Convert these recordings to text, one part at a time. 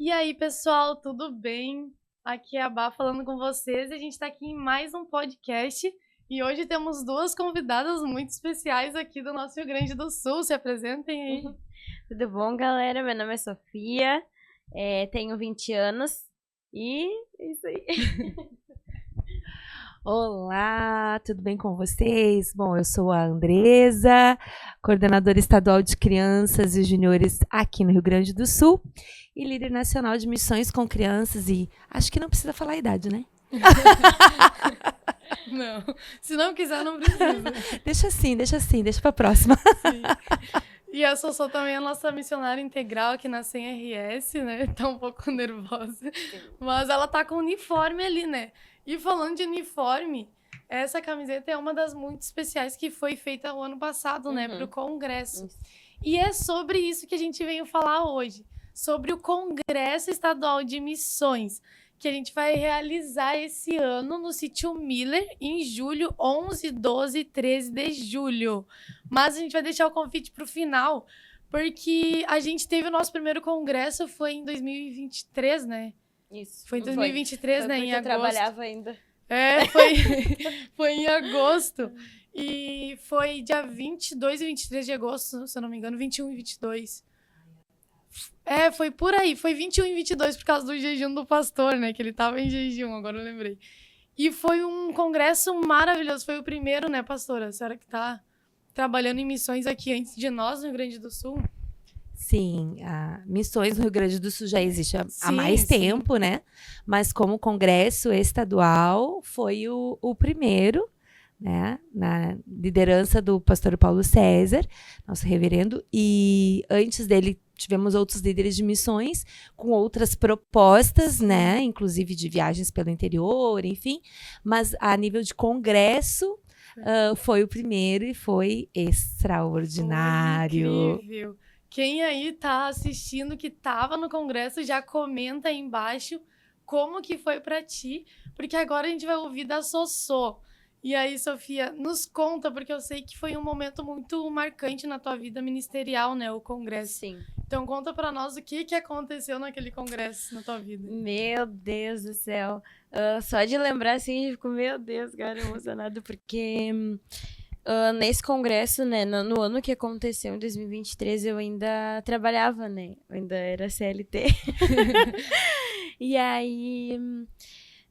E aí, pessoal, tudo bem? Aqui é a Bá falando com vocês e a gente está aqui em mais um podcast. E hoje temos duas convidadas muito especiais aqui do nosso Rio Grande do Sul. Se apresentem aí. Tudo bom, galera? Meu nome é Sofia, tenho 20 anos e é isso aí. Olá, tudo bem com vocês? Bom, eu sou a Andresa, coordenadora estadual de crianças e juniores aqui no Rio Grande do Sul e líder nacional de missões com crianças e acho que não precisa falar a idade, né? Não, se não quiser, não precisa. Deixa pra próxima. Sim. E a Sossô também é a nossa missionária integral aqui na CRS, né? Tá um pouco nervosa. Mas ela tá com o uniforme ali, né? E falando de uniforme, essa camiseta é uma das muito especiais que foi feita o ano passado, né? Pro Congresso. E é sobre isso que a gente veio falar hoje. Sobre o Congresso Estadual de Missões, que a gente vai realizar esse ano no Sítio Miller, em julho, 11, 12 e 13 de julho. Mas a gente vai deixar o convite para o final, porque a gente teve o nosso primeiro congresso, foi em 2023, né? Isso. Foi em 2023, foi né? Porque Em eu agosto. trabalhava ainda. Foi em agosto. E foi dia 22 e 23 de agosto, se eu não me engano, 21 e 22. Foi por aí. Foi 21 e 22 por causa do jejum do pastor, né? Que ele tava em jejum, agora eu lembrei. E foi um congresso maravilhoso. Foi o primeiro, né, pastora? A senhora que tá trabalhando em missões aqui antes de nós, no Rio Grande do Sul. Sim, a Missões no Rio Grande do Sul já existe há mais Sim. tempo, né? Mas como congresso estadual foi o primeiro, né? Na liderança do pastor Paulo César, nosso reverendo, e antes dele tivemos outros líderes de missões com outras propostas, né? Inclusive de viagens pelo interior, enfim. Mas a nível de congresso, foi o primeiro e foi extraordinário. Foi incrível. Quem aí tá assistindo que tava no congresso, já comenta aí embaixo como que foi pra ti, porque agora a gente vai ouvir da Sossô. E aí, Sofia, nos conta, porque eu sei que foi um momento muito marcante na tua vida ministerial, né, o congresso. Sim. Então conta pra nós o que aconteceu naquele congresso na tua vida. Meu Deus do céu. Só de lembrar, assim, eu fico, meu Deus, cara, emocionado, porque nesse congresso, né, no ano que aconteceu, em 2023, eu ainda trabalhava, né, eu ainda era CLT. E aí,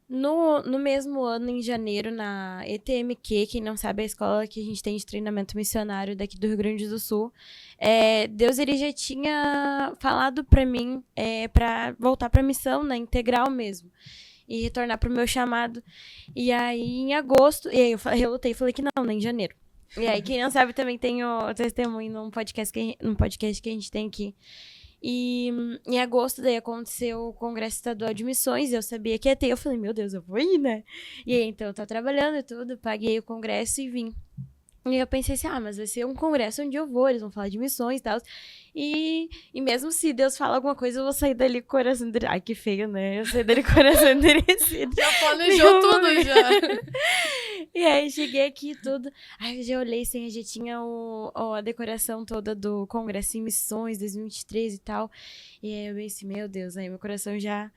no mesmo ano, em janeiro, na ETMQ, quem não sabe, é a escola que a gente tem de treinamento missionário daqui do Rio Grande do Sul, Deus, ele já tinha falado pra mim pra voltar pra missão, né, integral mesmo, e retornar pro meu chamado. E aí, em agosto, e aí eu relutei e falei que não, em janeiro. E aí, quem não sabe, também tem o testemunho num podcast que a gente tem aqui. E em agosto, daí aconteceu o Congresso Estadual de Missões, e eu sabia que ia ter. Eu falei, meu Deus, eu vou ir, né? E aí, então, eu tô trabalhando e tudo, paguei o congresso e vim. E eu pensei assim, mas vai ser um congresso onde eu vou, eles vão falar de missões e tal. E mesmo se Deus fala alguma coisa, eu vou sair dali com o coração endurecido. Ai, que feio, né? Eu saí dali com o coração endurecido. Já planejou tudo, já. E aí, cheguei aqui e tudo. Aí, eu já olhei, assim, já tinha a decoração toda do Congresso em Missões 2023 e tal. E aí, eu pensei, meu Deus, aí meu coração já...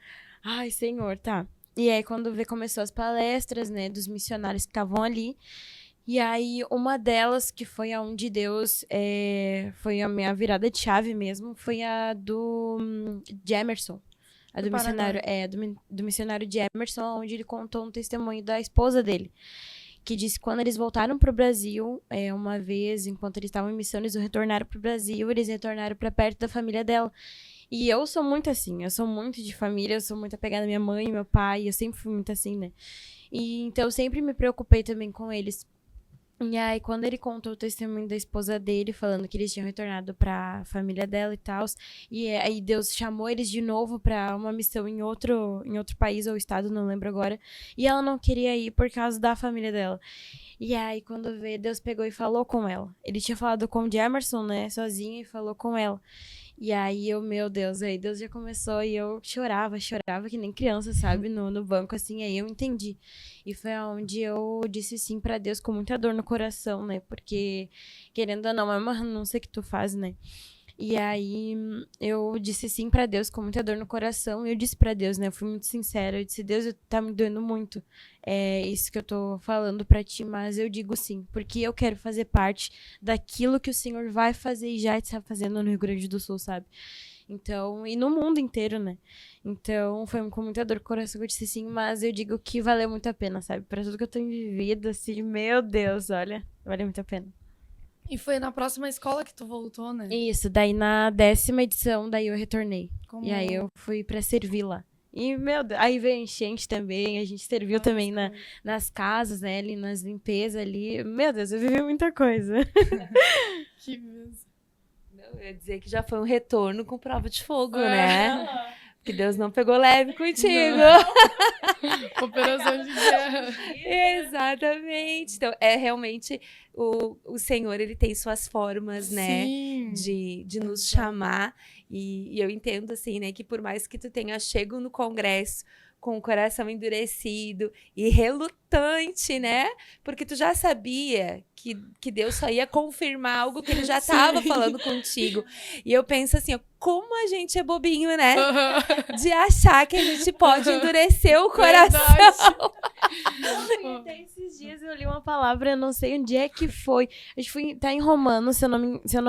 Ai, Senhor, tá. E aí, quando começou as palestras, né, dos missionários que estavam ali. E aí, uma delas, que foi a onde Deus, foi a minha virada de chave mesmo, foi a de Emerson. A do missionário, do missionário de Emerson, onde ele contou um testemunho da esposa dele, que disse que quando eles voltaram para o Brasil, uma vez, enquanto eles estavam em missão, eles retornaram para o Brasil, eles retornaram para perto da família dela. E eu sou muito assim, eu sou muito de família, eu sou muito apegada à minha mãe e meu pai, eu sempre fui muito assim, né? E então eu sempre me preocupei também com eles. E aí, quando ele contou o testemunho da esposa dele, falando que eles tinham retornado pra família dela e tal, e aí Deus chamou eles de novo pra uma missão em outro país ou estado, não lembro agora, e ela não queria ir por causa da família dela. E aí, quando veio, Deus pegou e falou com ela. Ele tinha falado com o Emerson, né, sozinho, e falou com ela. E aí, meu Deus, aí Deus já começou e eu chorava que nem criança, sabe, no banco, assim, aí eu entendi. E foi onde eu disse sim pra Deus com muita dor no coração, né, porque, querendo ou não, é uma renúncia que tu faz, né. E aí eu disse sim pra Deus com muita dor no coração. E eu disse pra Deus, né? Eu fui muito sincera. Eu disse, Deus, tá me doendo muito. É isso que eu tô falando pra ti, mas eu digo sim. Porque eu quero fazer parte daquilo que o Senhor vai fazer e já está fazendo no Rio Grande do Sul, sabe? Então, e no mundo inteiro, né? Então, foi com muita dor no coração que eu disse sim, mas eu digo que valeu muito a pena, sabe? Pra tudo que eu tenho vivido, assim, meu Deus, olha, valeu muito a pena. E foi na próxima escola que tu voltou, né? Isso, daí na 10ª edição, daí eu retornei. Como- E aí eu fui pra servir lá. E, meu Deus, aí veio enchente também, a gente serviu também nas casas, né, ali nas limpezas ali. Meu Deus, eu vivi muita coisa. Que mesmo. Não, eu ia dizer que já foi um retorno com prova de fogo, né? Que Deus não pegou leve contigo. Operação de guerra. Exatamente. Então, é realmente o Senhor, ele tem suas formas, né? Sim. De nos chamar. E eu entendo, assim, né? Que por mais que tu tenha chego no congresso com o coração endurecido e relutante, né? Porque tu já sabia que Deus só ia confirmar algo que ele já estava falando contigo. E eu penso assim, ó, como a gente é bobinho, né? De achar que a gente pode endurecer o coração. Até esses dias eu li uma palavra, eu não sei onde é que foi. Acho que tá em Romanos, se eu não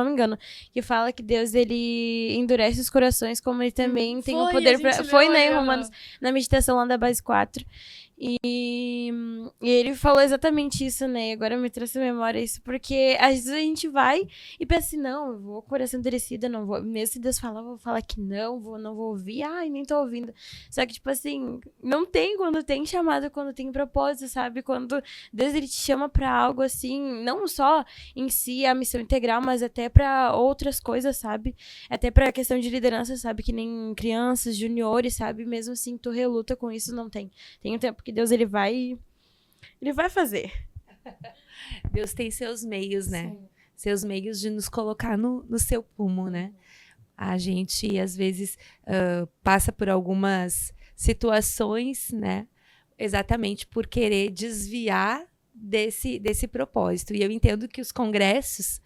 me engano, que fala que Deus, ele endurece os corações, como ele também tem o poder pra... Foi, né, em Romanos, na meditação lá da base 4. E ele falou exatamente isso, né? Agora me trouxe à memória isso, porque às vezes a gente vai e pensa assim, não, eu vou com o coração endurecido, eu não vou. Mesmo se Deus falar, eu vou falar que não vou ouvir, ai, nem tô ouvindo. Só que, tipo assim, não tem quando tem chamado, quando tem propósito, sabe? Quando Deus, ele te chama pra algo assim, não só em si a missão integral, mas até pra outras coisas, sabe? Até pra questão de liderança, sabe? Que nem crianças, juniores, sabe? Mesmo assim, tu reluta com isso, não tem. Tem um tempo que Deus, ele vai fazer. Deus tem seus meios, né? Sim. Seus meios de nos colocar no seu prumo, né? A gente, às vezes, passa por algumas situações, né? Exatamente por querer desviar desse propósito. E eu entendo que os congressos,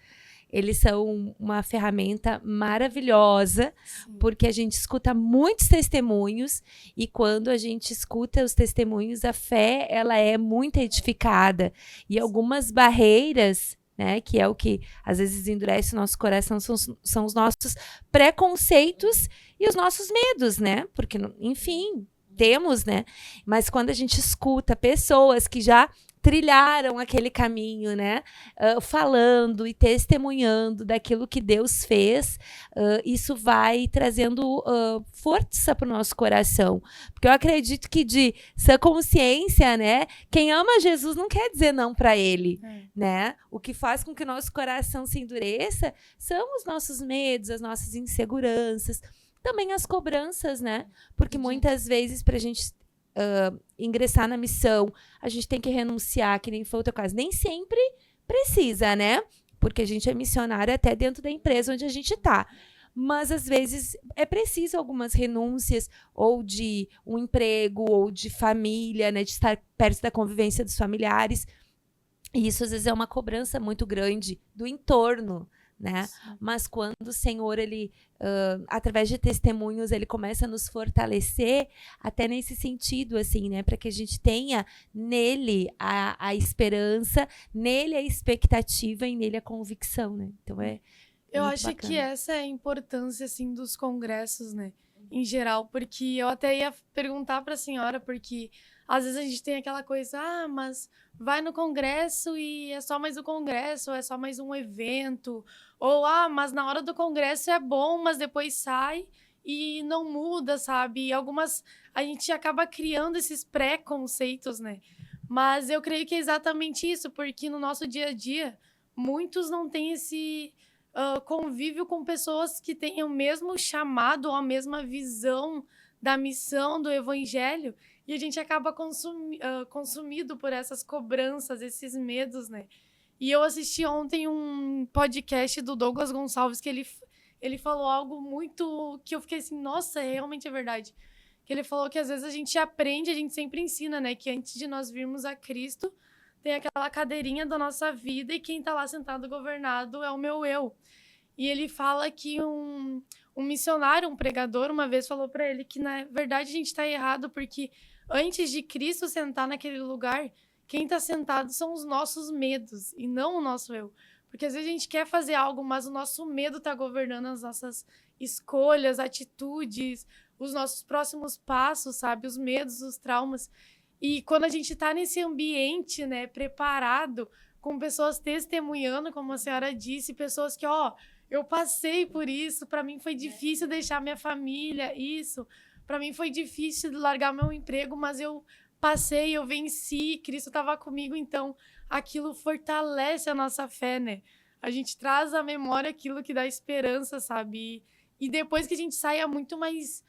eles são uma ferramenta maravilhosa, porque a gente escuta muitos testemunhos, e quando a gente escuta os testemunhos, a fé, ela é muito edificada. E algumas barreiras, né, que é o que às vezes endurece o nosso coração, são os nossos preconceitos e os nossos medos, né? Porque, enfim, temos, né? Mas quando a gente escuta pessoas que já trilharam aquele caminho, né? Falando e testemunhando daquilo que Deus fez, isso vai trazendo força para o nosso coração. Porque eu acredito que de sã consciência, né? Quem ama Jesus não quer dizer não para ele, né? O que faz com que o nosso coração se endureça são os nossos medos, as nossas inseguranças, também as cobranças, né? Porque muitas vezes, para a gente ingressar na missão, a gente tem que renunciar, que nem foi o teu caso. Nem sempre precisa, né? Porque a gente é missionário até dentro da empresa onde a gente está. Mas, às vezes, é preciso algumas renúncias, ou de um emprego, ou de família, né? De estar perto da convivência dos familiares. E isso, às vezes, é uma cobrança muito grande do entorno, né? Mas quando o Senhor, ele, através de testemunhos, ele começa a nos fortalecer, até nesse sentido, assim, né? Para que a gente tenha nele a esperança, nele a expectativa e nele a convicção, né? Então Eu muito acho bacana. que essa é a importância, assim, dos congressos, né? Em geral, porque eu até ia perguntar para a senhora, porque às vezes a gente tem aquela coisa, mas vai no congresso e é só mais o congresso, ou é só mais um evento, ou, mas na hora do congresso é bom, mas depois sai e não muda, sabe? E a gente acaba criando esses pré-conceitos, né? Mas eu creio que é exatamente isso, porque no nosso dia a dia, muitos não têm esse convívio com pessoas que têm o mesmo chamado ou a mesma visão da missão do evangelho, e a gente acaba consumido por essas cobranças, esses medos, né? E eu assisti ontem um podcast do Douglas Gonçalves que ele falou algo muito que eu fiquei assim, nossa, realmente é verdade. Que ele falou que às vezes a gente aprende, a gente sempre ensina, né? Que antes de nós virmos a Cristo, tem aquela cadeirinha da nossa vida e quem tá lá sentado governado é o meu eu. E ele fala que um missionário, um pregador, uma vez falou para ele que, na verdade, a gente está errado, porque antes de Cristo sentar naquele lugar, quem está sentado são os nossos medos e não o nosso eu. Porque às vezes a gente quer fazer algo, mas o nosso medo está governando as nossas escolhas, atitudes, os nossos próximos passos, sabe? Os medos, os traumas. E quando a gente está nesse ambiente, né, preparado, com pessoas testemunhando, como a senhora disse, pessoas que, eu passei por isso, para mim foi difícil deixar minha família, isso. Para mim foi difícil largar meu emprego, mas eu passei, eu venci, Cristo estava comigo, então aquilo fortalece a nossa fé, né? A gente traz à memória aquilo que dá esperança, sabe? E depois que a gente sai é muito mais,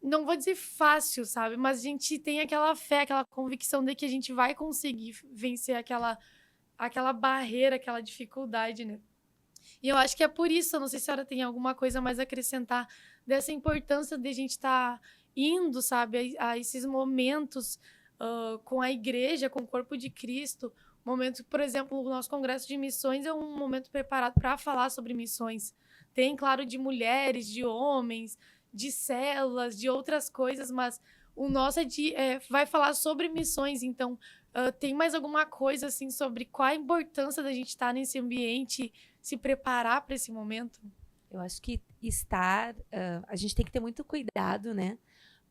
não vou dizer fácil, sabe? Mas a gente tem aquela fé, aquela convicção de que a gente vai conseguir vencer aquela barreira, aquela dificuldade, né? E eu acho que é por isso, eu não sei se a senhora tem alguma coisa mais a acrescentar dessa importância de a gente estar indo, sabe, a esses momentos com a igreja, com o corpo de Cristo. Momento, por exemplo, o nosso congresso de missões é um momento preparado para falar sobre missões. Tem, claro, de mulheres, de homens, de células, de outras coisas, mas o nosso vai falar sobre missões. Então, tem mais alguma coisa assim sobre qual a importância da gente estar nesse ambiente, se preparar para esse momento? Eu acho que a gente tem que ter muito cuidado, né?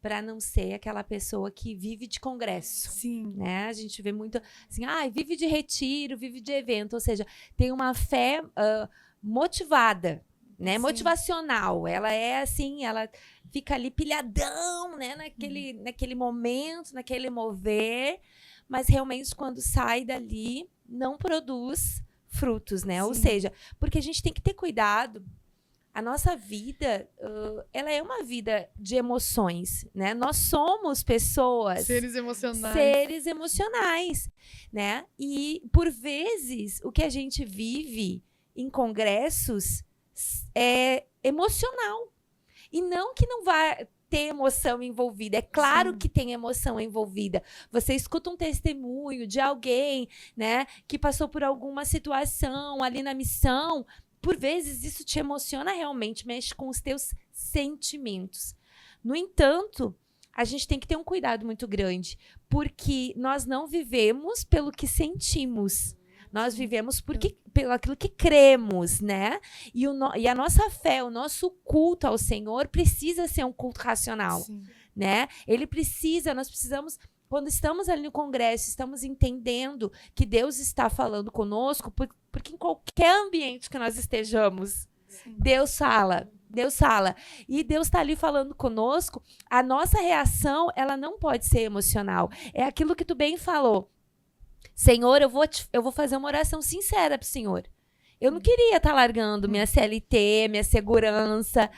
Para não ser aquela pessoa que vive de congresso. Sim. Né? A gente vê muito assim, vive de retiro, vive de evento. Ou seja, tem uma fé motivada, né? Motivacional. Ela é assim, ela fica ali pilhadão, né? Naquele momento, naquele mover. Mas realmente, quando sai dali, não produz frutos, né? Sim. Ou seja, porque a gente tem que ter cuidado. A nossa vida, ela é uma vida de emoções, né? Nós somos pessoas... Seres emocionais. Seres emocionais, né? E, por vezes, o que a gente vive em congressos é emocional. E não que não vai ter emoção envolvida. É claro Sim. que tem emoção envolvida. Você escuta um testemunho de alguém, né? Que passou por alguma situação ali na missão... Por vezes, isso te emociona realmente, mexe com os teus sentimentos. No entanto, a gente tem que ter um cuidado muito grande, porque nós não vivemos pelo que sentimos. Nós vivemos pelo aquilo que cremos, né? E a nossa fé, o nosso culto ao Senhor precisa ser um culto racional, né? Nós precisamos... Quando estamos ali no congresso, estamos entendendo que Deus está falando conosco, porque em qualquer ambiente que nós estejamos, Deus fala. E Deus está ali falando conosco. A nossa reação, ela não pode ser emocional. É aquilo que tu bem falou. Senhor, eu vou fazer uma oração sincera para o Senhor. Eu não queria estar largando minha CLT, minha segurança,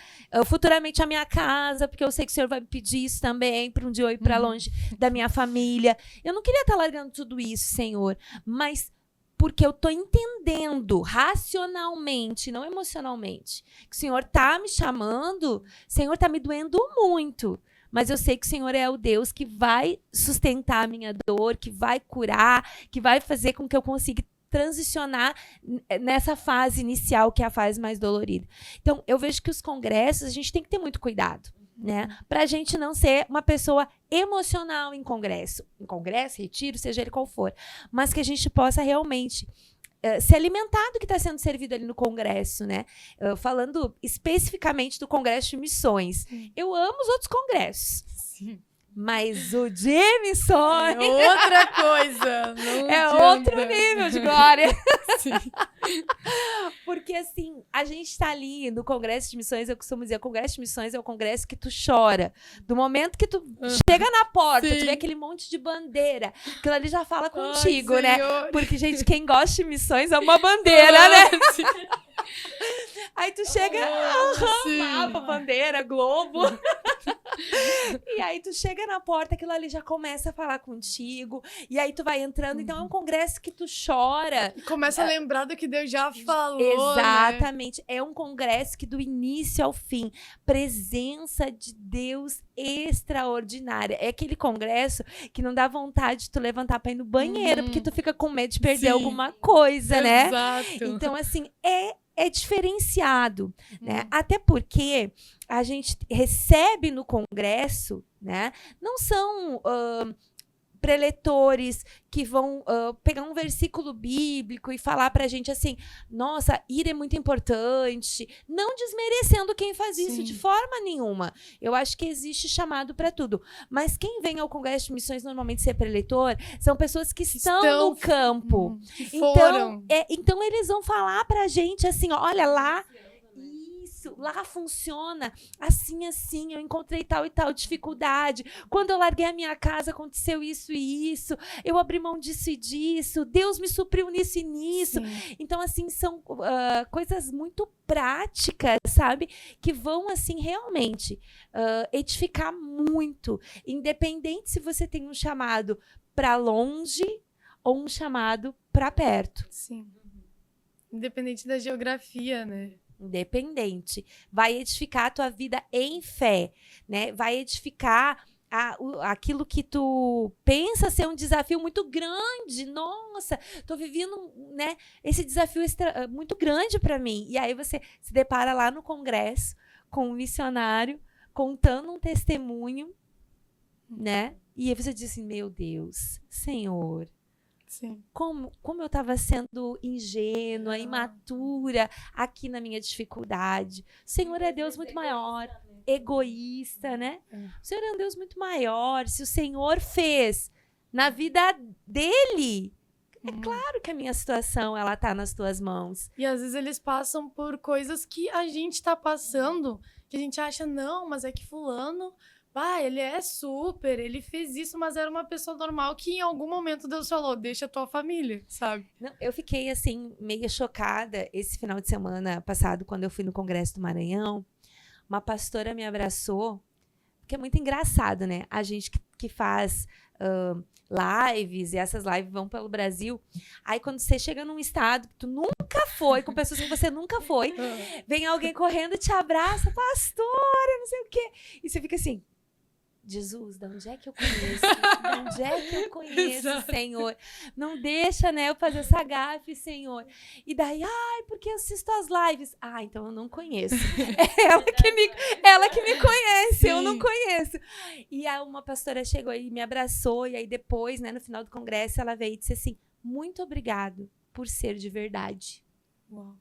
futuramente a minha casa, porque eu sei que o Senhor vai me pedir isso também, para um dia eu ir para longe da minha família. Eu não queria estar largando tudo isso, Senhor, mas porque eu estou entendendo racionalmente, não emocionalmente, que o Senhor está me chamando, o Senhor está me doendo muito. Mas eu sei que o Senhor é o Deus que vai sustentar a minha dor, que vai curar, que vai fazer com que eu consiga transicionar nessa fase inicial, que é a fase mais dolorida. Então, eu vejo que os congressos, a gente tem que ter muito cuidado, né? Pra gente não ser uma pessoa emocional em congresso, retiro, seja ele qual for, mas que a gente possa realmente se alimentar do que está sendo servido ali no congresso, né? Falando especificamente do congresso de missões. Eu amo os outros congressos. Sim. Mas o de missões... É outra coisa. É outro nível de glória. Sim. Porque, assim, a gente está ali no congresso de missões, eu costumo dizer, o congresso de missões é o congresso que tu chora. Do momento que tu chega na porta, tu vê aquele monte de bandeira, aquilo ali já fala contigo, né? Porque, gente, quem gosta de missões é uma bandeira, né? Aí tu chega, mapa, bandeira, globo. E aí tu chega na porta, aquilo ali já começa a falar contigo. E aí tu vai entrando. Então é um congresso que tu chora. E começa a lembrar do que Deus já falou. Exatamente. Né? É um congresso que do início ao fim, presença de Deus extraordinária. É aquele congresso que não dá vontade de tu levantar pra ir no banheiro, porque tu fica com medo de perder alguma coisa, né? Exato. Então, assim, é é diferenciado, né? Até porque a gente recebe no Congresso, né? Não são preletores que vão pegar um versículo bíblico e falar pra gente assim, nossa, ir é muito importante, não desmerecendo quem faz isso de forma nenhuma. Eu acho que existe chamado para tudo. Mas quem vem ao Congresso de Missões normalmente ser preletor são pessoas que estão no campo. Que foram. Então eles vão falar pra gente assim, olha lá, lá funciona assim, assim, eu encontrei tal e tal dificuldade, quando eu larguei a minha casa aconteceu isso e isso, eu abri mão disso e disso, Deus me supriu nisso e nisso. Então assim, são coisas muito práticas, sabe, que vão assim realmente edificar muito, independente se você tem um chamado para longe ou um chamado para perto. Sim. Independente da geografia, né? Independente, vai edificar a tua vida em fé, né? Vai edificar aquilo que tu pensa ser um desafio muito grande. Nossa, tô vivendo, né, esse desafio muito grande para mim. E aí você se depara lá no Congresso com um missionário contando um testemunho, né? E aí você diz assim, meu Deus, Senhor, Sim. Como eu estava sendo ingênua, imatura aqui na minha dificuldade. O Senhor é Deus muito maior, egoísta, né? O Senhor é um Deus muito maior. Se o Senhor fez na vida dele, é claro que a minha situação ela tá nas tuas mãos. E às vezes eles passam por coisas que a gente tá passando, que a gente acha, não, mas é que fulano... ele é super, ele fez isso, mas era uma pessoa normal que em algum momento Deus falou, deixa a tua família, sabe? Não, eu fiquei, assim, meio chocada esse final de semana passado, quando eu fui no Congresso do Maranhão. Uma pastora me abraçou, porque é muito engraçado, né? A gente que faz lives, e essas lives vão pelo Brasil. Aí, quando você chega num estado que tu nunca foi, com pessoas que você nunca foi, vem alguém correndo e te abraça, pastora, não sei o quê. E você fica assim... Jesus, de onde é que eu conheço? De onde é que eu conheço, Senhor? Não deixa, né, eu fazer essa gafe, Senhor. E daí, porque eu assisto as lives. Então eu não conheço. É ela que me conhece, Sim. Eu não conheço. E aí uma pastora chegou e me abraçou, e aí depois, né, no final do congresso, ela veio e disse assim, muito obrigado por ser de verdade. Uau.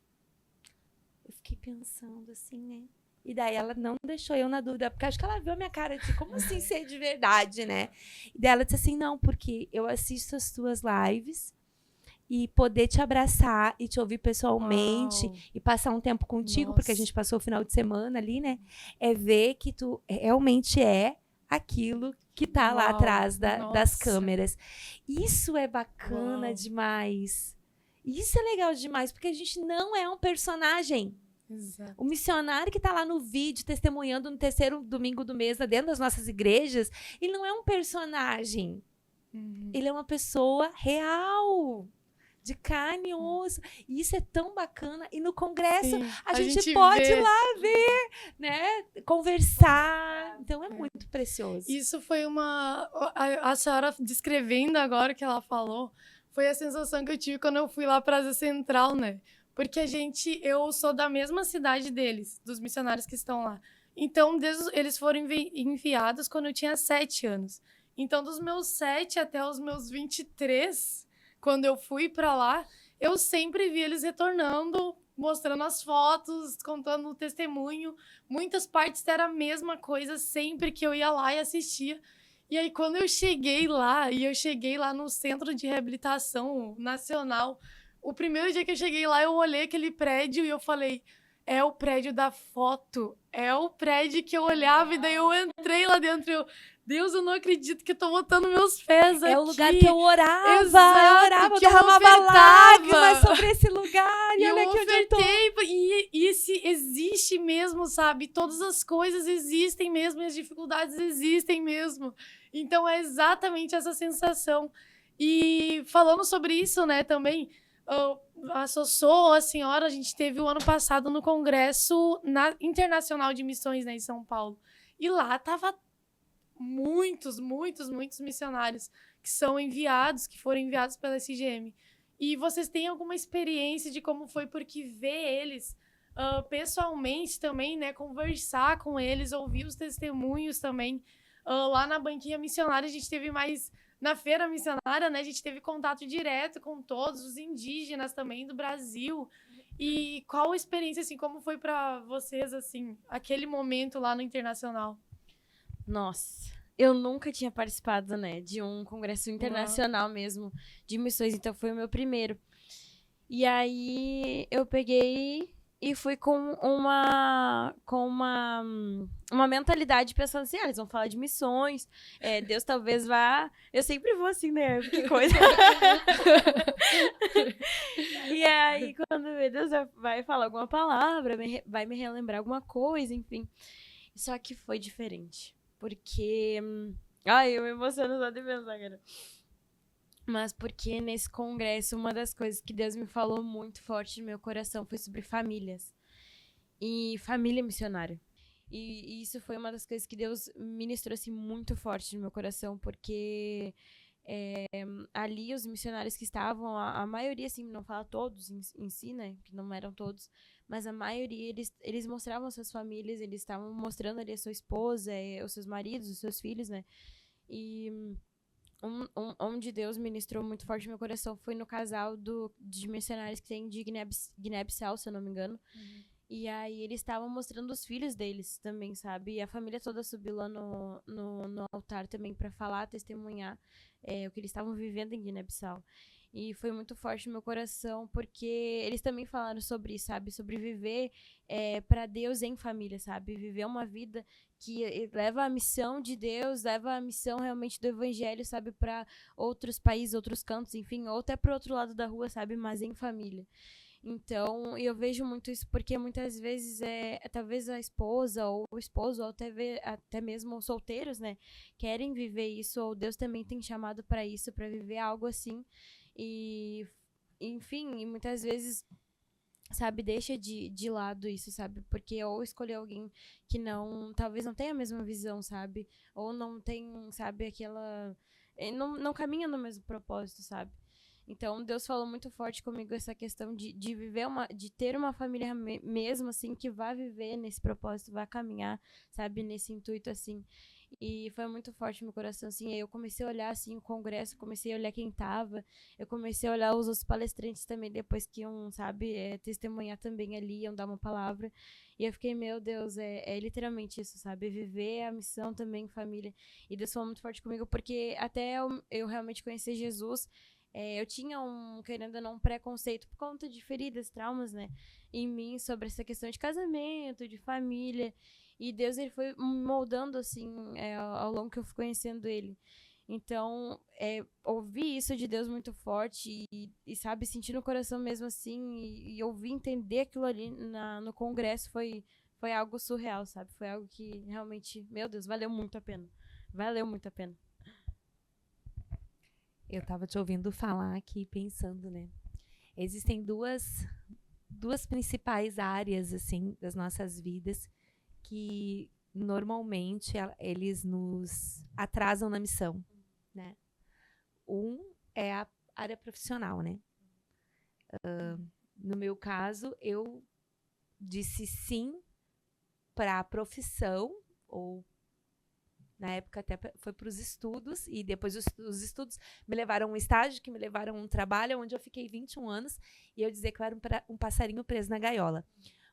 Eu fiquei pensando assim, né? E daí ela não deixou eu na dúvida, porque acho que ela viu a minha cara de como assim ser de verdade, né? E daí ela disse assim, não, porque eu assisto as tuas lives e poder te abraçar e te ouvir pessoalmente e passar um tempo contigo, porque a gente passou o final de semana ali, né? É ver que tu realmente é aquilo que tá lá atrás das câmeras. Isso é bacana demais. Isso é legal demais, porque a gente não é um personagem. Exato. O missionário que está lá no vídeo, testemunhando no terceiro domingo do mês, dentro das nossas igrejas, ele não é um personagem. Ele é uma pessoa real, de carne e osso. E isso é tão bacana. E no congresso, a gente pode ir lá ver, né? Conversar. Então, é muito precioso. Isso foi a senhora descrevendo agora o que ela falou, foi a sensação que eu tive quando eu fui lá para a Central, né? Porque eu sou da mesma cidade deles, dos missionários que estão lá. Então, eles foram enviados quando eu tinha 7 anos. Então, dos meus 7 até os meus 23, quando eu fui para lá, eu sempre vi eles retornando, mostrando as fotos, contando o testemunho. Muitas partes era a mesma coisa sempre que eu ia lá e assistia. E aí, quando eu cheguei lá no Centro de Reabilitação Nacional, o primeiro dia que eu cheguei lá, eu olhei aquele prédio e eu falei, é o prédio da foto, é o prédio que eu olhava, e daí eu entrei lá dentro, Deus, eu não acredito que eu tô botando meus pés aqui. É o lugar que eu orava. Exato, eu orava, que eu derramava lágrimas sobre esse lugar. E olha aqui onde eu tô. E se existe mesmo, sabe? Todas as coisas existem mesmo, e as dificuldades existem mesmo. Então, é exatamente essa sensação. E falando sobre isso, né, também, a Sossô, a senhora, a gente teve o ano passado no Congresso Internacional de Missões, né, em São Paulo. E lá tava muitos missionários que foram enviados pela SGM. E vocês têm alguma experiência de como foi, porque ver eles pessoalmente também, né? Conversar com eles, ouvir os testemunhos também. Lá na banquinha missionária, a gente teve mais... Na feira missionária, né? A gente teve contato direto com todos os indígenas também do Brasil. E qual a experiência, assim, como foi para vocês, assim, aquele momento lá no Internacional? Nossa, eu nunca tinha participado, né, de um congresso internacional mesmo, de missões, então foi o meu primeiro. E aí eu peguei e fui com uma mentalidade pensando assim, eles vão falar de missões, Deus talvez vá... Eu sempre vou assim, né, que coisa. E aí, quando Deus vai falar alguma palavra, vai me relembrar alguma coisa, enfim. Só que foi diferente. Porque... Ai, eu me emociono só de pensar, cara. Mas porque nesse congresso, uma das coisas que Deus me falou muito forte no meu coração foi sobre famílias. E família missionária. E isso foi uma das coisas que Deus ministrou assim, muito forte no meu coração, porque ali os missionários que estavam, a maioria, assim, não fala todos em si, né, que não eram todos, mas a maioria, eles mostravam suas famílias, eles estavam mostrando ali a sua esposa, os seus maridos, os seus filhos, né, e onde Deus ministrou muito forte no meu coração foi no casal de missionários que tem de Guiné-Bissau, se eu não me engano. E aí eles estavam mostrando os filhos deles também, sabe? E a família toda subiu lá no altar também para falar, testemunhar o que eles estavam vivendo em Guiné-Bissau. E foi muito forte no meu coração, porque eles também falaram sobre isso, sabe? Sobre viver para Deus em família, sabe? Viver uma vida que leva a missão de Deus, leva a missão realmente do evangelho, sabe? Para outros países, outros cantos, enfim, ou até para outro lado da rua, sabe? Mas em família. Então, eu vejo muito isso porque muitas vezes talvez a esposa ou o esposo, ou até mesmo solteiros, né? Querem viver isso, ou Deus também tem chamado para isso, para viver algo assim. E, enfim, e muitas vezes, sabe, deixa de lado isso, sabe? Porque ou escolher alguém que talvez não tenha a mesma visão, sabe? Ou não tem, sabe, aquela... Não caminha no mesmo propósito, sabe? Então, Deus falou muito forte comigo essa questão de viver de ter uma família mesmo, assim, que vai viver nesse propósito, vai caminhar, sabe, nesse intuito, assim. E foi muito forte no meu coração, assim. Aí eu comecei a olhar, assim, o congresso, comecei a olhar quem tava, eu comecei a olhar os outros palestrantes também, depois que iam, sabe, testemunhar também ali, iam dar uma palavra. E eu fiquei, meu Deus, é literalmente isso, sabe, viver a missão também em família. E Deus falou muito forte comigo, porque até eu realmente conhecer Jesus, eu tinha querendo ou não, um preconceito por conta de feridas, traumas, né, em mim sobre essa questão de casamento, de família. E Deus, ele foi moldando, assim, ao longo que eu fui conhecendo ele. Então, ouvir isso de Deus muito forte e sabe, sentir no coração mesmo assim, e ouvir, entender aquilo ali no congresso foi algo surreal, sabe? Foi algo que realmente, meu Deus, valeu muito a pena. Valeu muito a pena. Eu tava te ouvindo falar aqui, pensando, né? Existem duas principais áreas, assim, das nossas vidas que normalmente eles nos atrasam na missão, né? Um é a área profissional, né? No meu caso, eu disse sim para a profissão, ou na época até foi para os estudos, e depois os estudos me levaram a um estágio, que me levaram a um trabalho onde eu fiquei 21 anos, e eu dizia que eu era um passarinho preso na gaiola.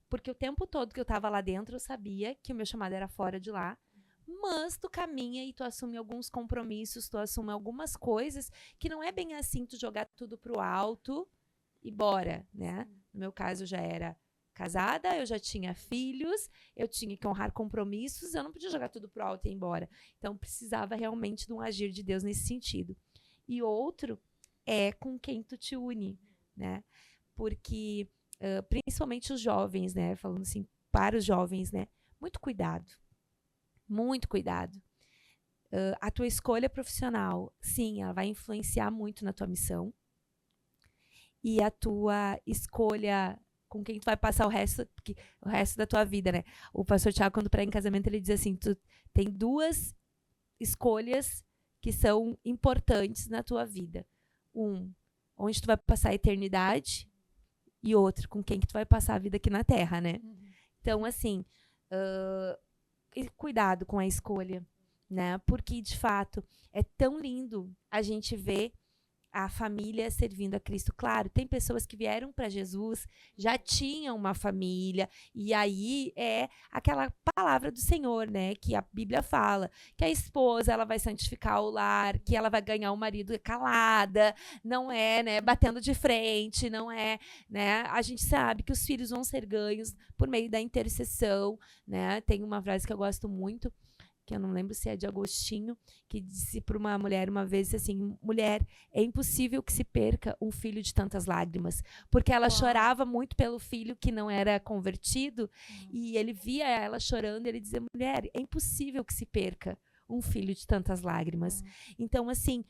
Porque o tempo todo que eu estava lá dentro, eu sabia que o meu chamado era fora de lá, mas tu caminha e tu assume alguns compromissos, tu assume algumas coisas que não é bem assim tu jogar tudo pro alto e bora, né? No meu caso, eu já era casada, eu já tinha filhos, eu tinha que honrar compromissos, eu não podia jogar tudo pro alto e ir embora. Então, precisava realmente de um agir de Deus nesse sentido. E outro é com quem tu te une, né? Porque, principalmente os jovens, né? Falando assim, para os jovens, né? Muito cuidado. Muito cuidado. A tua escolha profissional, sim, ela vai influenciar muito na tua missão. E a tua escolha com quem tu vai passar o resto da tua vida, né? O pastor Tiago, quando prega em casamento, ele diz assim, tu tem duas escolhas que são importantes na tua vida. onde tu vai passar a eternidade, e outro, com quem que tu vai passar a vida aqui na Terra, né? Então, assim, cuidado com a escolha, né? Porque, de fato, é tão lindo a gente ver a família servindo a Cristo. Claro, tem pessoas que vieram para Jesus, já tinham uma família, e aí é aquela palavra do Senhor, né, que a Bíblia fala, que a esposa, ela vai santificar o lar, que ela vai ganhar o marido calada, não é, né, batendo de frente, não é, né, a gente sabe que os filhos vão ser ganhos por meio da intercessão, né, tem uma frase que eu gosto muito, que eu não lembro se é de Agostinho, que disse para uma mulher uma vez assim, mulher, é impossível que se perca um filho de tantas lágrimas, porque ela chorava muito pelo filho que não era convertido, e ele via ela chorando, e ele dizia, mulher, é impossível que se perca um filho de tantas lágrimas. Então, assim,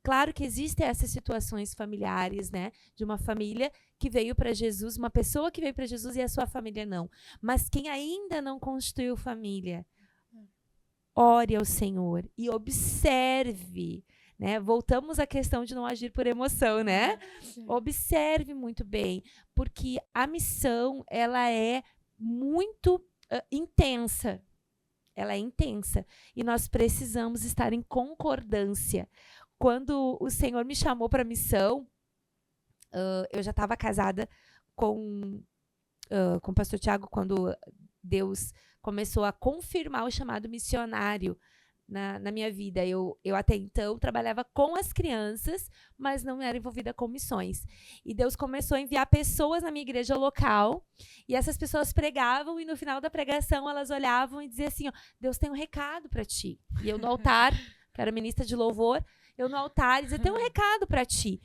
claro que existem essas situações familiares, né, de uma família que veio para Jesus, uma pessoa que veio para Jesus e a sua família não, mas quem ainda não constituiu família, ore ao Senhor e observe, né? Voltamos à questão de não agir por emoção, né? Observe muito bem, porque a missão, ela é muito intensa. Ela é intensa. E nós precisamos estar em concordância. Quando o Senhor me chamou para a missão, eu já estava casada com o pastor Tiago, quando Deus começou a confirmar o chamado missionário na minha vida. Eu até então trabalhava com as crianças, mas não era envolvida com missões. E Deus começou a enviar pessoas na minha igreja local, e essas pessoas pregavam, e no final da pregação elas olhavam e diziam assim, ó, Deus tem um recado para ti. E eu no altar, que era ministra de louvor, eu no altar dizia, tem um recado para ti.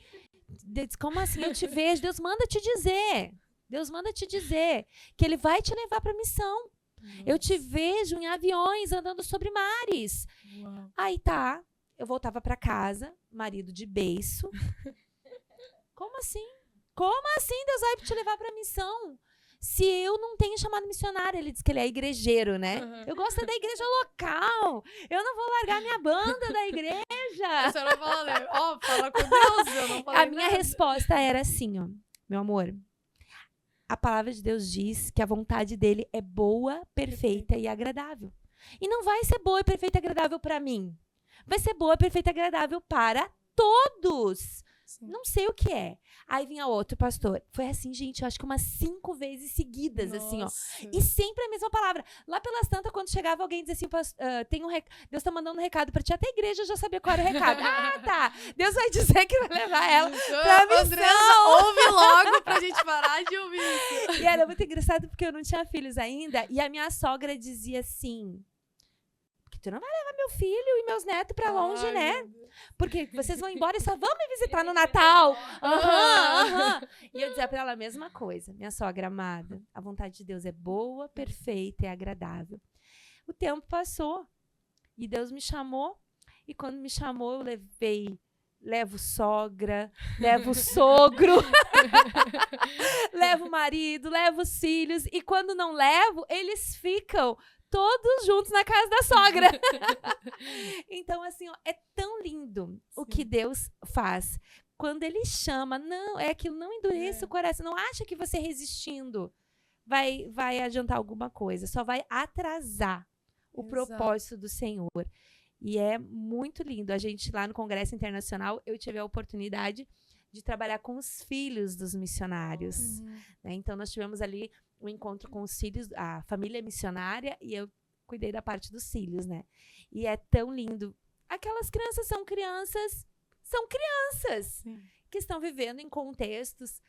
Deus disse, como assim? Eu te vejo, Deus manda te dizer. Deus manda te dizer que Ele vai te levar para a missão. Eu te vejo em aviões andando sobre mares. Uau. Aí tá, eu voltava para casa, marido de beiço. Como assim? Como assim Deus vai te levar para a missão? Se eu não tenho chamado missionário, ele diz que ele é igrejeiro, né? Eu gosto da igreja local. Eu não vou largar minha banda da igreja. A senhora fala, né? Ó, fala com Deus, eu não falei A minha nada. resposta era assim, ó, meu amor. A palavra de Deus diz que a vontade dele é boa, perfeita e agradável. E não vai ser boa, perfeita e agradável para mim. Vai ser boa, perfeita e agradável para todos. Sim. Não sei o que é. Aí vinha outro pastor. Foi assim, gente, eu acho que umas 5 vezes seguidas, assim, ó. Nossa. E sempre a mesma palavra. Lá pelas tantas, quando chegava alguém e dizia assim, tem Deus tá mandando um recado pra ti. Até a igreja já sabia qual era o recado. Ah, tá. Deus vai dizer que vai levar ela pra missão. Andressa, ouve logo pra gente parar de ouvir isso. E era muito engraçado porque eu não tinha filhos ainda. E a minha sogra dizia assim, porque tu não vai levar meu filho e meus netos pra longe, Ai, né? meu Deus. Porque vocês vão embora e só vão me visitar no Natal. Aham. E eu dizia pra ela a mesma coisa. Minha sogra amada, a vontade de Deus é boa, perfeita e agradável. O tempo passou e Deus me chamou. E quando me chamou, eu levo sogra, levo sogro, levo marido, levo os filhos. E quando não levo, eles ficam todos juntos na casa da sogra. Então, assim, ó, é tão lindo o que Deus faz. Quando Ele chama, não, é aquilo, não endureça o coração. Não acha que você resistindo vai adiantar alguma coisa. Só vai atrasar o Exato. propósito do Senhor. E é muito lindo. A gente, lá no Congresso Internacional, eu tive a oportunidade de trabalhar com os filhos dos missionários. Né? Então, nós tivemos ali um encontro com os filhos, a família missionária, e eu cuidei da parte dos filhos, né? E é tão lindo. Aquelas crianças são crianças Sim. que estão vivendo em contextos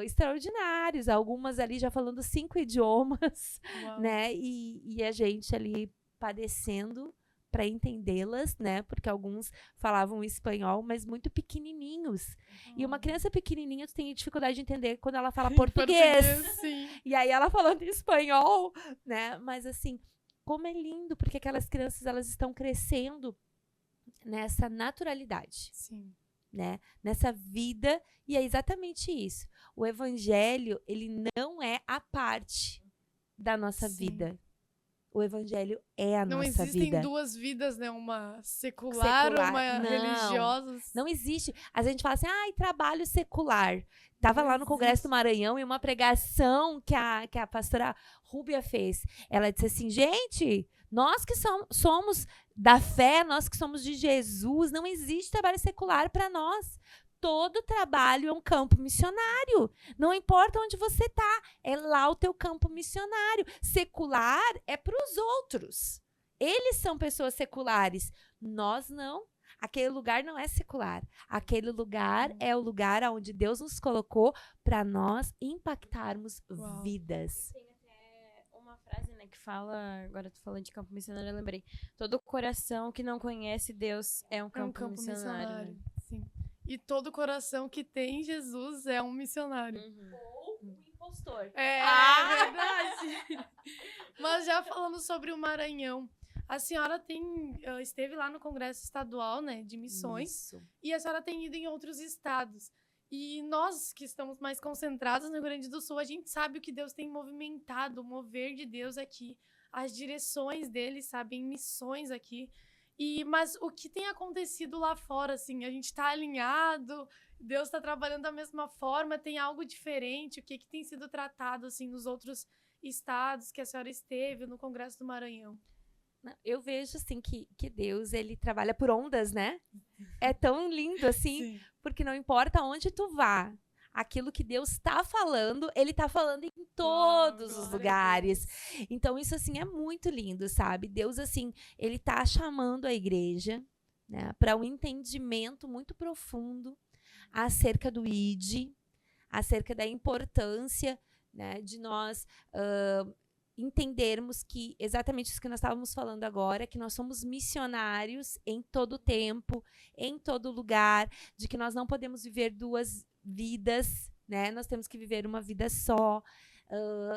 extraordinários, algumas ali já falando 5 idiomas, Uau. né? E a gente ali padecendo para entendê-las, né? Porque alguns falavam espanhol, mas muito pequenininhos. E uma criança pequenininha, tu tem dificuldade de entender quando ela fala português. Sim. E aí ela falando espanhol, né? Mas assim, como é lindo, porque aquelas crianças, elas estão crescendo nessa naturalidade, Sim. né? Nessa vida, e é exatamente isso. O evangelho, ele não é a parte da nossa Sim. vida. O evangelho é a Não nossa existem vida. duas vidas, né? Uma secular, uma Não. religiosa. Não existe. A gente fala assim, trabalho secular. Tava Não lá no Congresso existe. do Maranhão e uma pregação que a pastora Rúbia fez. Ela disse assim, gente, nós que somos da fé, nós que somos de Jesus, não existe trabalho secular para nós. Todo trabalho é um campo missionário. Não importa onde você está, é lá o teu campo missionário. Secular é para os outros. Eles são pessoas seculares. Nós não. Aquele lugar não é secular. Aquele lugar é o lugar onde Deus nos colocou para nós impactarmos Uau. vidas. Tem até uma frase, né, que fala, agora tu falando de campo missionário, eu lembrei. Todo coração que não conhece Deus é um É um campo, campo missionário. missionário. Sim. E todo coração que tem Jesus é um missionário. Ou um impostor. É verdade. Mas já falando sobre o Maranhão, a senhora esteve lá no Congresso Estadual, né, de Missões, Isso. e a senhora tem ido em outros estados. E nós que estamos mais concentrados no Rio Grande do Sul, a gente sabe o que Deus tem movimentado, o mover de Deus aqui, as direções dele, sabe, em missões aqui. Mas o que tem acontecido lá fora, assim, a gente tá alinhado, Deus tá trabalhando da mesma forma, tem algo diferente, o que tem sido tratado, assim, nos outros estados que a senhora esteve, no Congresso do Maranhão? Eu vejo, assim, que Deus, ele trabalha por ondas, né? É tão lindo, assim, Sim. porque não importa onde tu vá, aquilo que Deus está falando, ele está falando em todos os glória a lugares. Então, isso, assim, é muito lindo, sabe? Deus, assim, ele está chamando a igreja, né, para um entendimento muito profundo acerca do ID, acerca da importância, né, de nós entendermos que exatamente isso que nós estávamos falando agora, que nós somos missionários em todo tempo, em todo lugar, de que nós não podemos viver duas vidas, né? Nós temos que viver uma vida só.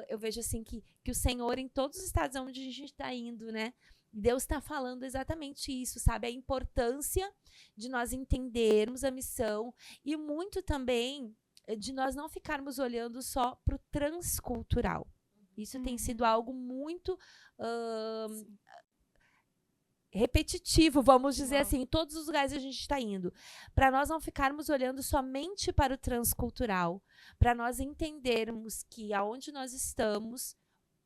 Eu vejo assim que o Senhor, em todos os estados onde a gente está indo, né? Deus está falando exatamente isso, sabe? A importância de nós entendermos a missão e muito também de nós não ficarmos olhando só para o transcultural. Isso tem sido algo muito repetitivo, vamos dizer assim, em todos os lugares que a gente está indo. Para nós não ficarmos olhando somente para o transcultural, para nós entendermos que aonde nós estamos,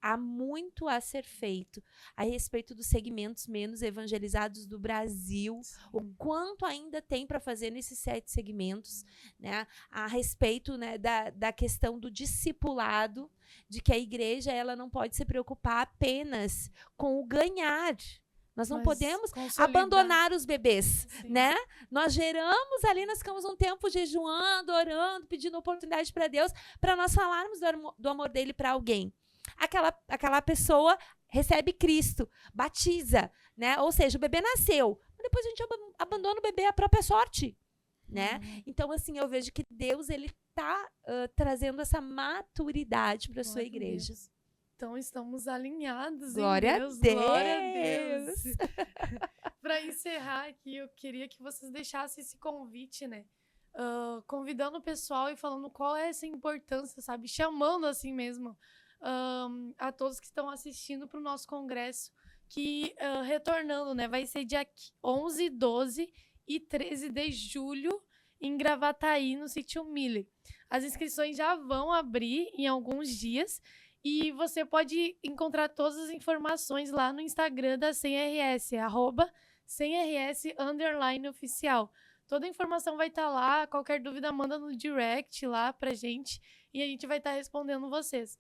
há muito a ser feito a respeito dos segmentos menos evangelizados do Brasil, o quanto ainda tem para fazer nesses 7 segmentos, né? A respeito, né, da questão do discipulado, de que a igreja ela não pode se preocupar apenas com o ganhar. Nós não podemos abandonar os bebês, né? Nós geramos ali, nós ficamos um tempo jejuando, orando, pedindo oportunidade para Deus, para nós falarmos do amor dele para alguém. Aquela pessoa recebe Cristo, batiza, né? Ou seja, o bebê nasceu, mas depois a gente abandona o bebê à própria sorte, né? Então, assim, eu vejo que Deus, ele tá trazendo essa maturidade para a sua igreja. Deus. Então, estamos alinhados Glória em Deus. a Deus. Glória a Deus. Para encerrar aqui, eu queria que vocês deixassem esse convite, né? Convidando o pessoal e falando qual é essa importância, sabe? Chamando assim mesmo a todos que estão assistindo para o nosso congresso, que retornando, né? Vai ser dia 11, 12 e 13 de julho em Gravataí, no Sítio Miller. As inscrições já vão abrir em alguns dias e você pode encontrar todas as informações lá no Instagram da SemRS, @SemRS_oficial. Toda a informação vai estar lá, qualquer dúvida manda no direct lá pra gente e a gente vai estar respondendo vocês.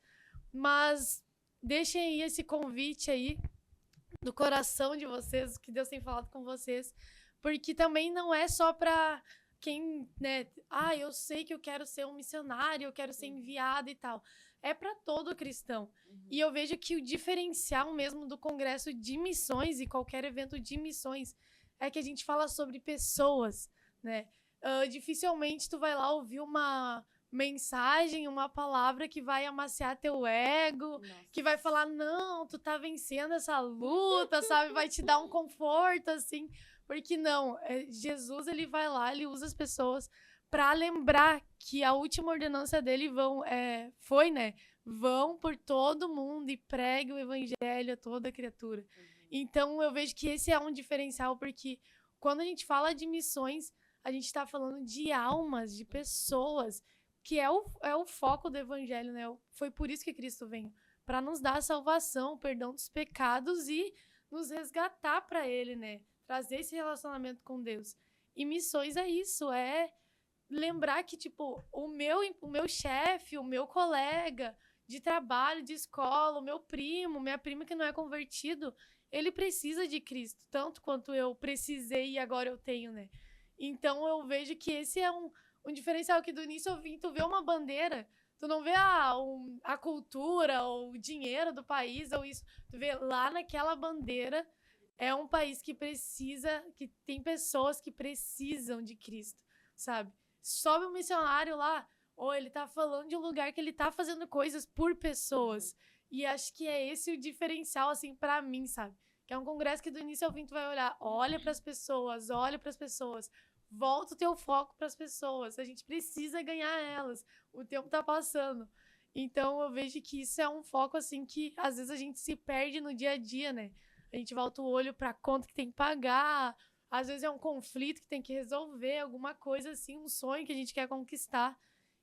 Mas deixem aí esse convite aí do coração de vocês, que Deus tem falado com vocês, porque também não é só para quem, né, eu sei que eu quero ser um missionário, eu quero ser enviado e tal. É para todo cristão. E eu vejo que o diferencial mesmo do Congresso de Missões e qualquer evento de missões é que a gente fala sobre pessoas, né? Dificilmente tu vai lá ouvir uma mensagem, uma palavra que vai amaciar teu ego, que vai falar, não, tu tá vencendo essa luta, sabe? Vai te dar um conforto, assim. Porque não, Jesus, ele vai lá, ele usa as pessoas para lembrar que a última ordenança dele foi, né? vão por todo mundo e preguem o evangelho a toda criatura. Então, eu vejo que esse é um diferencial, porque quando a gente fala de missões, a gente está falando de almas, de pessoas, que é o foco do evangelho, né? Foi por isso que Cristo veio, para nos dar a salvação, o perdão dos pecados e nos resgatar para Ele, né? Trazer esse relacionamento com Deus. E missões é isso, é lembrar que, tipo, o meu chefe, o meu colega de trabalho, de escola, o meu primo, minha prima que não é convertido, ele precisa de Cristo, tanto quanto eu precisei e agora eu tenho, né? Então eu vejo que esse é um diferencial, que do início ao fim, tu vê uma bandeira, tu não vê a cultura ou o dinheiro do país ou isso, tu vê lá naquela bandeira, é um país que precisa, que tem pessoas que precisam de Cristo, sabe? Sobe um missionário lá, ou ele tá falando de um lugar que ele tá fazendo coisas por pessoas. E acho que é esse o diferencial, assim, pra mim, sabe? Que é um congresso que do início ao fim tu vai olhar, olha pras pessoas, volta o teu foco pras pessoas. A gente precisa ganhar elas. O tempo tá passando. Então eu vejo que isso é um foco, assim, que às vezes a gente se perde no dia a dia, né? A gente volta o olho pra conta que tem que pagar. Às vezes é um conflito que tem que resolver, alguma coisa assim, um sonho que a gente quer conquistar.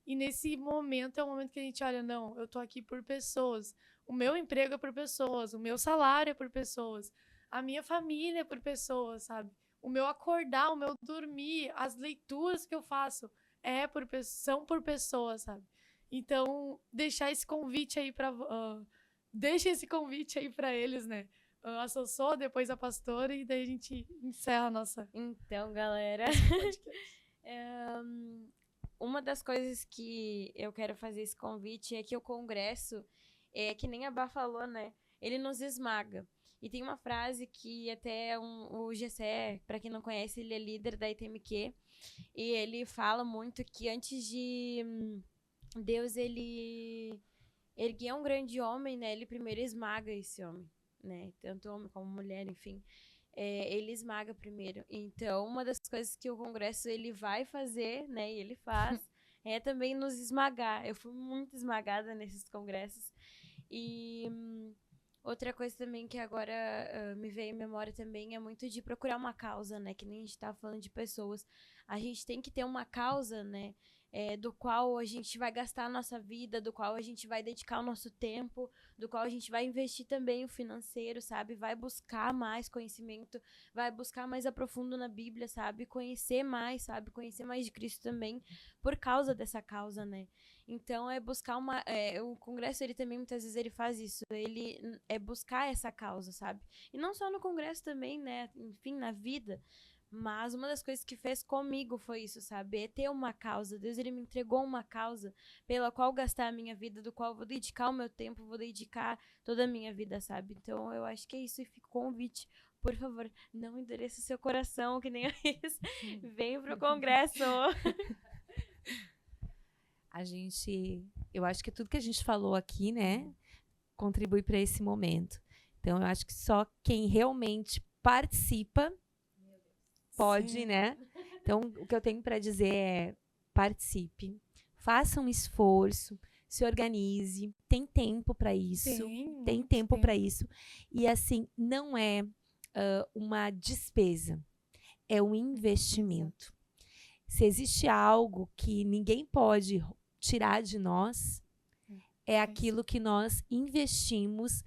E nesse momento é o momento que a gente olha, não, eu tô aqui por pessoas. O meu emprego é por pessoas, o meu salário é por pessoas, a minha família é por pessoas, sabe? O meu acordar, o meu dormir, as leituras que eu faço são por pessoas, sabe? Então, deixar esse convite aí deixa esse convite aí para eles, né? A Sossô, depois a pastora, e daí a gente encerra a nossa... Então, galera, uma das coisas que eu quero fazer esse convite é que o congresso, que nem a Bá falou, né? Ele nos esmaga. E tem uma frase que até o Gessé, para quem não conhece, ele é líder da ITMQ, e ele fala muito que antes de Deus, ele erguer um grande homem, né? Ele primeiro esmaga esse homem, né? Tanto homem como mulher, enfim. Ele esmaga primeiro. Então, uma das coisas que o congresso ele vai fazer, né? E ele faz, é também nos esmagar. Eu fui muito esmagada nesses congressos. E outra coisa também que agora me veio em memória também é muito de procurar uma causa, né? Que nem a gente tá falando de pessoas. A gente tem que ter uma causa, né? Do qual a gente vai gastar a nossa vida, do qual a gente vai dedicar o nosso tempo, do qual a gente vai investir também o financeiro, sabe? Vai buscar mais conhecimento, vai buscar mais a profundo na Bíblia, sabe? Conhecer mais, sabe? Conhecer mais de Cristo também, por causa dessa causa, né? Então, é buscar o congresso, ele também, muitas vezes, ele faz isso. Ele é buscar essa causa, sabe? E não só no congresso também, né? Enfim, na vida. Mas uma das coisas que fez comigo foi isso, sabe? É ter uma causa. Deus, ele me entregou uma causa pela qual gastar a minha vida, do qual vou dedicar o meu tempo, vou dedicar toda a minha vida, sabe? Então, eu acho que é isso. E fica o convite. Por favor, não endureça o seu coração, que nem eu fiz. Venha pro congresso. Eu acho que tudo que a gente falou aqui, né, contribui para esse momento. Então, eu acho que só quem realmente participa pode, sim, né? Então, o que eu tenho para dizer é: participe, faça um esforço, se organize, tem tempo para isso, tem tempo para isso. E assim, não é uma despesa, é um investimento. Se existe algo que ninguém pode tirar de nós, é aquilo que nós investimos.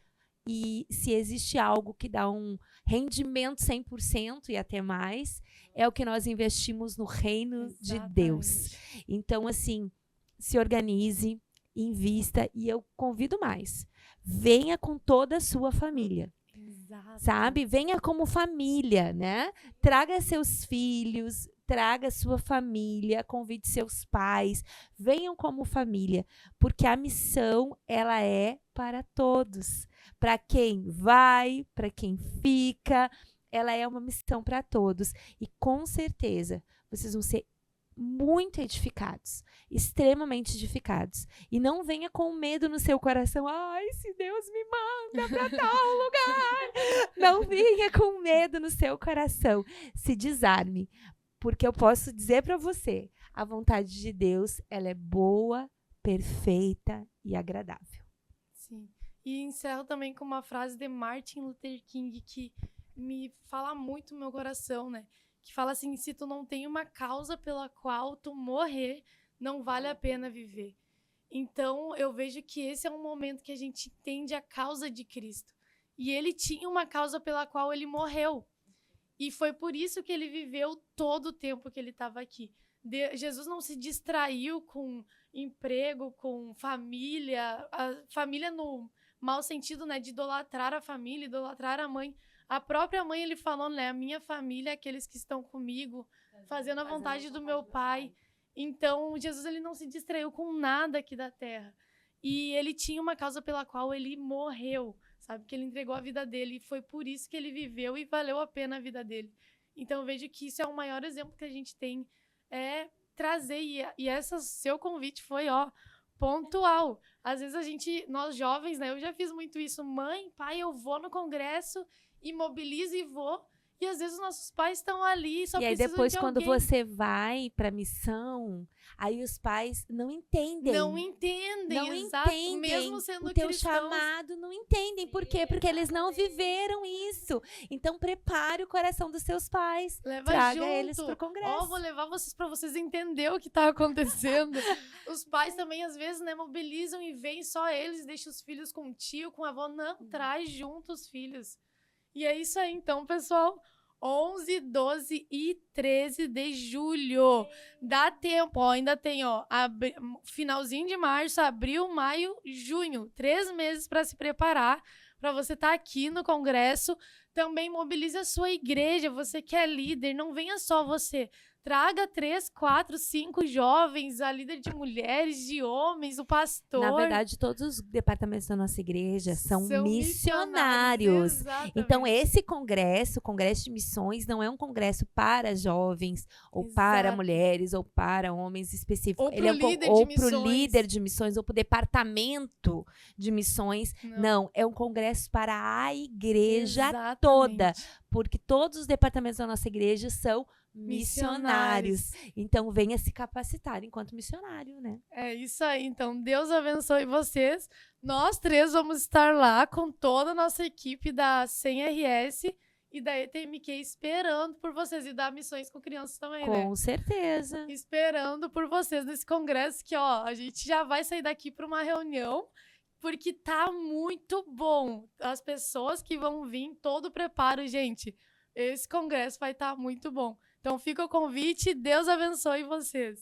E se existe algo que dá um rendimento 100% e até mais, é o que nós investimos no reino de Deus. Então, assim, se organize, invista, e eu convido mais. Venha com toda a sua família. Exato. Sabe? Venha como família, né? Traga seus filhos, traga sua família, convide seus pais, venham como família, porque a missão, ela é para todos. Para quem vai, para quem fica, ela é uma missão para todos. E com certeza, vocês vão ser muito edificados, extremamente edificados. E não venha com medo no seu coração. Ai, se Deus me manda para tal lugar. Não venha com medo no seu coração. Se desarme. Porque eu posso dizer para você, a vontade de Deus, ela é boa, perfeita e agradável. Sim. E encerro também com uma frase de Martin Luther King que me fala muito no meu coração, né? Que fala assim, se tu não tem uma causa pela qual tu morrer, não vale a pena viver. Então, eu vejo que esse é um momento que a gente entende a causa de Cristo. E ele tinha uma causa pela qual ele morreu. E foi por isso que ele viveu todo o tempo que ele estava aqui. Jesus não se distraiu com emprego, com família, a família no mau sentido, né, de idolatrar a família, idolatrar a mãe. A própria mãe, ele falou, né, a minha família é aqueles que estão comigo, fazendo a vontade do meu pai. Então, Jesus, ele não se distraiu com nada aqui da terra. E ele tinha uma causa pela qual ele morreu, sabe? Que ele entregou a vida dele. E foi por isso que ele viveu e valeu a pena a vida dele. Então, eu vejo que isso é o maior exemplo que a gente tem, é trazer. E esse seu convite foi, ó, pontual. Às vezes nós jovens, né? Eu já fiz muito isso. Mãe, pai, eu vou no congresso, imobilizo e vou. E às vezes os nossos pais estão ali, só E aí precisam depois, de quando alguém. você vai pra missão, aí os pais não entendem. Não entendem, Não exato. entendem Mesmo sendo o teu cristãos. chamado, não entendem. Por quê? Porque eles não viveram isso. Então, prepare o coração dos seus pais. Leva Traga junto. eles pro congresso. Vou levar vocês para vocês entenderem o que tá acontecendo. Os pais também, às vezes, né, mobilizam e vêm só eles, deixam os filhos com o tio, com a avó. Não, traz junto os filhos. E é isso aí, então, pessoal. 11, 12 e 13 de julho. Dá tempo, ó, ainda tem, ó, finalzinho de março, abril, maio, junho. 3 meses para se preparar, para você estar aqui no congresso. Também mobilize a sua igreja, você que é líder, não venha só você. Traga 3, 4, 5 jovens, a líder de mulheres, de homens, o pastor. Na verdade, todos os departamentos da nossa igreja são missionários. Então, esse congresso, o Congresso de Missões, não é um congresso para jovens, ou para mulheres, ou para homens específicos. Ou Ele é pro líder de missões, ou para o departamento de missões. Não, é um congresso para a igreja toda. Porque todos os departamentos da nossa igreja são missionários. Então, venha se capacitar enquanto missionário, né? É isso aí. Então, Deus abençoe vocês. Nós 3 vamos estar lá com toda a nossa equipe da 100RS e da ETMQ esperando por vocês. E da Missões com Crianças também, né? Com certeza. Esperando por vocês nesse congresso que, ó, a gente já vai sair daqui para uma reunião porque tá muito bom. As pessoas que vão vir, todo o preparo, gente. Esse congresso vai estar muito bom. Então fica o convite, Deus abençoe vocês.